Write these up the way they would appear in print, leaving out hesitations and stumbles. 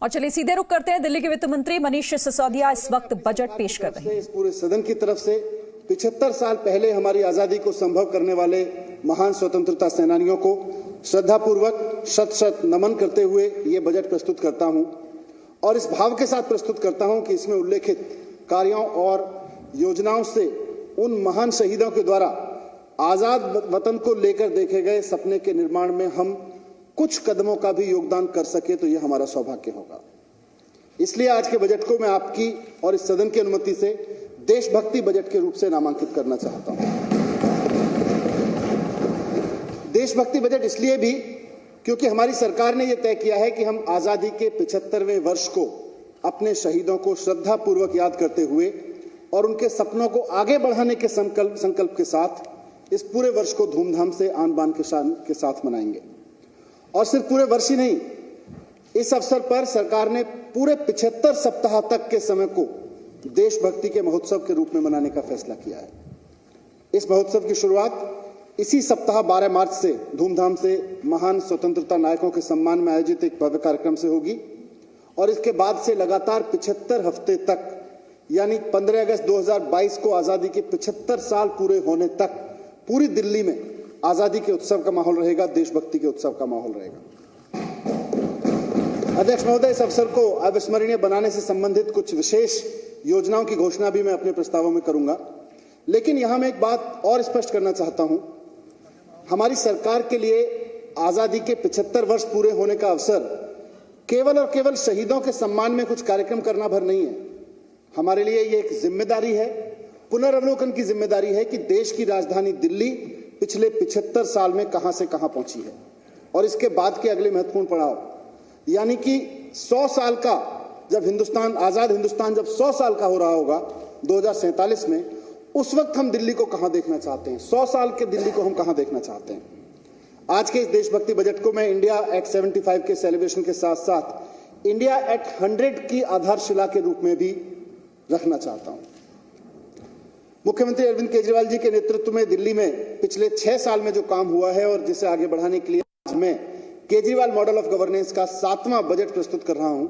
और चलिए सीधे रुख करते हैं, दिल्ली के वित्त मंत्री मनीष सिसोदिया इस वक्त बजट पेश कर रहे हैं। इस पूरे सदन की तरफ से 75 साल पहले हमारी आजादी को संभव करने वाले महान स्वतंत्रता सेनानियों को श्रद्धापूर्वक शत शत नमन करते हुए ये बजट प्रस्तुत करता हूं और इस भाव के साथ प्रस्तुत करता हूं कि इसमें उल्लेखित कार्यों और योजनाओं से उन महान शहीदों के द्वारा आजाद वतन को लेकर देखे गए सपने के निर्माण में हम कुछ कदमों का भी योगदान कर सके तो यह हमारा सौभाग्य होगा। इसलिए आज के बजट को मैं आपकी और इस सदन की अनुमति से देशभक्ति बजट के रूप से नामांकित करना चाहता हूं। देशभक्ति बजट इसलिए भी क्योंकि हमारी सरकार ने यह तय किया है कि हम आजादी के 75वें वर्ष को अपने शहीदों को श्रद्धापूर्वक याद करते हुए और उनके सपनों को आगे बढ़ाने के संकल्प के साथ इस पूरे वर्ष को धूमधाम से आन बान के साथ मनाएंगे। और सिर्फ पूरे वर्ष ही नहीं, इस अवसर पर सरकार ने पूरे 75 सप्ताह तक के समय को देशभक्ति के महोत्सव के रूप में मनाने का फैसला किया है। इस महोत्सव की शुरुआत इसी सप्ताह 12 मार्च से धूमधाम से महान स्वतंत्रता नायकों के सम्मान में आयोजित एक भव्य कार्यक्रम से होगी और इसके बाद से लगातार 75 हफ्ते तक यानी 15 अगस्त 2022 को आजादी के 75 साल पूरे होने तक पूरी दिल्ली में आजादी के उत्सव का माहौल रहेगा, देशभक्ति के उत्सव का माहौल रहेगा। अध्यक्ष महोदय, इस अवसर को अविस्मरणीय बनाने से संबंधित कुछ विशेष योजनाओं की घोषणा भी मैं अपने प्रस्तावों में करूंगा, लेकिन यहां मैं एक बात और स्पष्ट करना चाहता हूं। हमारी सरकार के लिए आजादी के 75 वर्ष पूरे होने का अवसर केवल और केवल शहीदों के सम्मान में कुछ कार्यक्रम करना भर नहीं है। हमारे लिए ये एक जिम्मेदारी है, पुनर्वलोकन की जिम्मेदारी है कि देश की राजधानी दिल्ली पिछले 75 साल में कहां से कहां पहुंची है और इसके बाद के अगले महत्वपूर्ण पड़ाव यानी कि 100 साल का जब आजाद हिंदुस्तान जब 100 साल का हो रहा होगा 2047 में, उस वक्त हम दिल्ली को कहां देखना चाहते हैं, 100 साल के दिल्ली को हम कहां देखना चाहते हैं। आज के इस देशभक्ति बजट को मैं इंडिया एट 75 के सेलिब्रेशन के साथ साथ इंडिया एट 100 की आधारशिला के रूप में भी रखना चाहता हूं। मुख्यमंत्री अरविंद केजरीवाल जी के नेतृत्व में दिल्ली में पिछले 6 साल में जो काम हुआ है और जिसे आगे बढ़ाने के लिए आज मैं केजरीवाल मॉडल ऑफ गवर्नेंस का 7वां बजट प्रस्तुत कर रहा हूं।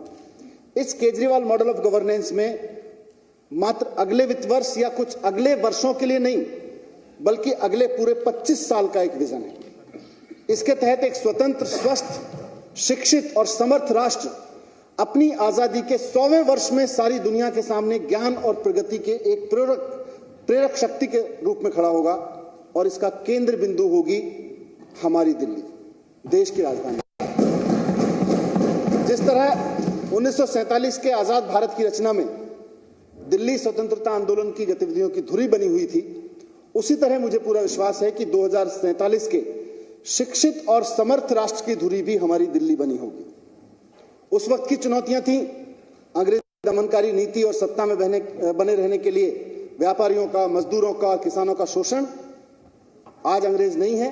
इस केजरीवाल मॉडल ऑफ गवर्नेंस में मात्र अगले वित्त वर्ष या कुछ अगले वर्षों के लिए नहीं, बल्कि अगले पूरे 25 साल का एक विजन है। इसके तहत एक स्वतंत्र, स्वस्थ, शिक्षित और समर्थ राष्ट्र अपनी आजादी के 100वें वर्ष में सारी दुनिया के सामने ज्ञान और प्रगति के एक प्रेरक शक्ति के रूप में खड़ा होगा और इसका केंद्र बिंदु होगी हमारी दिल्ली, देश की राजधानी। जिस तरह 1947 के आजाद भारत की रचना में दिल्ली स्वतंत्रता आंदोलन की गतिविधियों की धुरी बनी हुई थी, उसी तरह मुझे पूरा विश्वास है कि 2047 के शिक्षित और समर्थ राष्ट्र की धुरी भी हमारी दिल्ली बनी होगी। उस वक्त की चुनौतियां थी अंग्रेजी दमनकारी नीति और सत्ता में बने रहने के लिए व्यापारियों का, मजदूरों का, किसानों का शोषण। आज अंग्रेज नहीं है,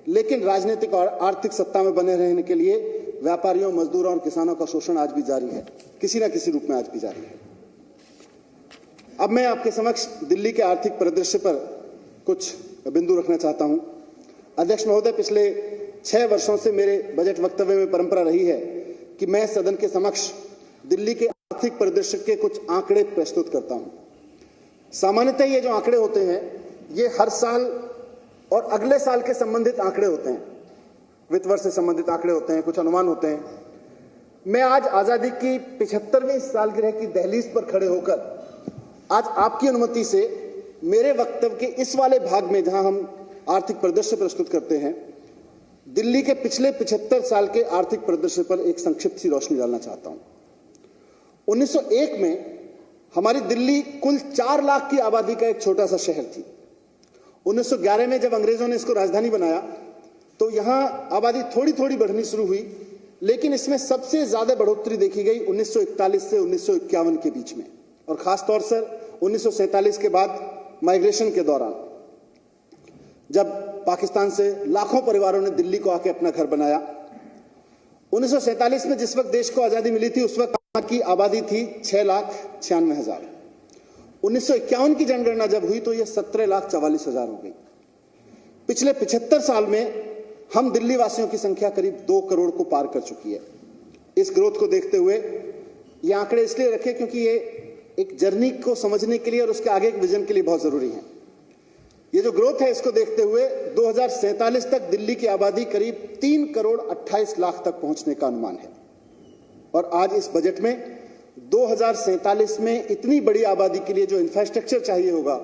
लेकिन राजनीतिक और आर्थिक सत्ता में बने रहने के लिए व्यापारियों, मजदूरों और किसानों का शोषण आज भी जारी है, किसी न किसी रूप में आज भी जारी है। अब मैं आपके समक्ष दिल्ली के आर्थिक परिदृश्य पर कुछ बिंदु रखना चाहता हूं। अध्यक्ष महोदय, पिछले 6 वर्षों से मेरे बजट वक्तव्य में परंपरा रही है कि मैं सदन के समक्ष दिल्ली के आर्थिक परिदृश्य के कुछ आंकड़े प्रस्तुत करता हूं। सामान्यतः ये जो आंकड़े होते हैं ये हर साल और अगले साल के संबंधित आंकड़े होते हैं, वित्त वर्ष से संबंधित आंकड़े होते हैं, कुछ अनुमान होते हैं। मैं आज आजादी की 75वीं सालगिरह की दहलीज पर खड़े होकर आज आपकी अनुमति से मेरे वक्तव्य के इस वाले भाग में जहां हम आर्थिक परिदृश्य प्रस्तुत करते हैं, दिल्ली के पिछले 75 साल के आर्थिक परिदृश्य पर एक संक्षिप्त सी रोशनी डालना चाहता हूं। 1901 में हमारी दिल्ली कुल 4 लाख की आबादी का एक छोटा सा शहर थी। 1911 में जब अंग्रेजों ने इसको राजधानी बनाया तो यहां आबादी थोड़ी थोड़ी बढ़नी शुरू हुई, लेकिन इसमें सबसे ज्यादा बढ़ोतरी देखी गई 1941 से 1951 के बीच में, और खासतौर से 1947 के बाद माइग्रेशन के दौरान, जब पाकिस्तान से लाखों परिवारों ने दिल्ली को आके अपना घर बनाया। 1947 में जिस वक्त देश को आजादी मिली थी उस वक्त की आबादी थी 6,96,000। 1951 की जनगणना जब हुई तो यह 17,44,000 हो गई। पिछले 75 साल में हम दिल्ली वासियों की संख्या करीब 2 करोड़ को पार कर चुकी है। इस ग्रोथ को देखते हुए ये आंकड़े इसलिए रखे क्योंकि ये एक जर्नी को समझने के लिए और उसके आगे के विजन के लिए बहुत जरूरी है। ये जो ग्रोथ है इसको देखते हुए 2047 तक दिल्ली की आबादी करीब 3 करोड़ 28 लाख तक पहुंचने का अनुमान है। और आज इस बजट में 2047 में इतनी बड़ी आबादी के लिए जो इंफ्रास्ट्रक्चर चाहिए होगा,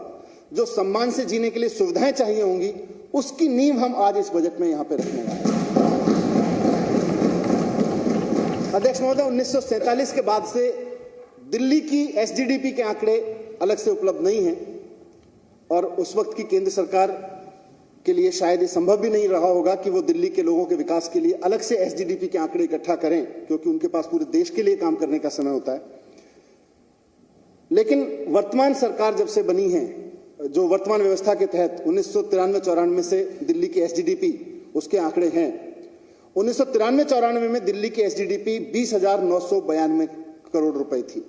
जो सम्मान से जीने के लिए सुविधाएं चाहिए होंगी, उसकी नींव हम आज इस बजट में यहां पर रखने वाले हैं। अध्यक्ष महोदय, 1947 के बाद से दिल्ली की एसजीडीपी के आंकड़े अलग से उपलब्ध नहीं हैं और उस वक्त की केंद्र सरकार के लिए शायद ये संभव भी नहीं रहा होगा कि वो दिल्ली के लोगों के विकास के लिए अलग से एसजीडीपी के आंकड़े इकट्ठा करें, क्योंकि उनके पास पूरे देश के लिए काम करने का समय होता है। लेकिन वर्तमान सरकार जब से बनी है, जो वर्तमान व्यवस्था के तहत 1993-94 से दिल्ली की एसजीडीपी उसके आंकड़े हैं। 1993-94 में दिल्ली की एसजीडीपी 20,992 करोड़ रुपए थी,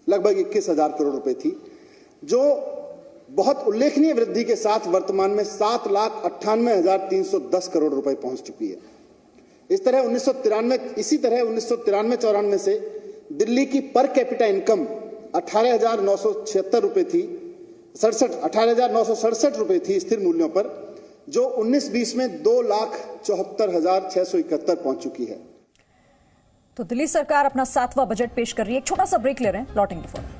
लगभग 21,000 करोड़ रुपए थी, जो बहुत उल्लेखनीय वृद्धि के साथ वर्तमान में 7,98,310 करोड़ रुपए पहुंच चुकी है। इसी तरह 1993-94 से दिल्ली की पर कैपिटा इनकम 18,976 रुपए थी, 18,967 रुपए थी स्थिर मूल्यों पर, जो 19-20 में 2,74,671 पहुंच चुकी है। तो दिल्ली सरकार अपना 7वां बजट पेश कर रही है। एक छोटा सा ब्रेक ले रहे हैं, लौटेंगे फौरन।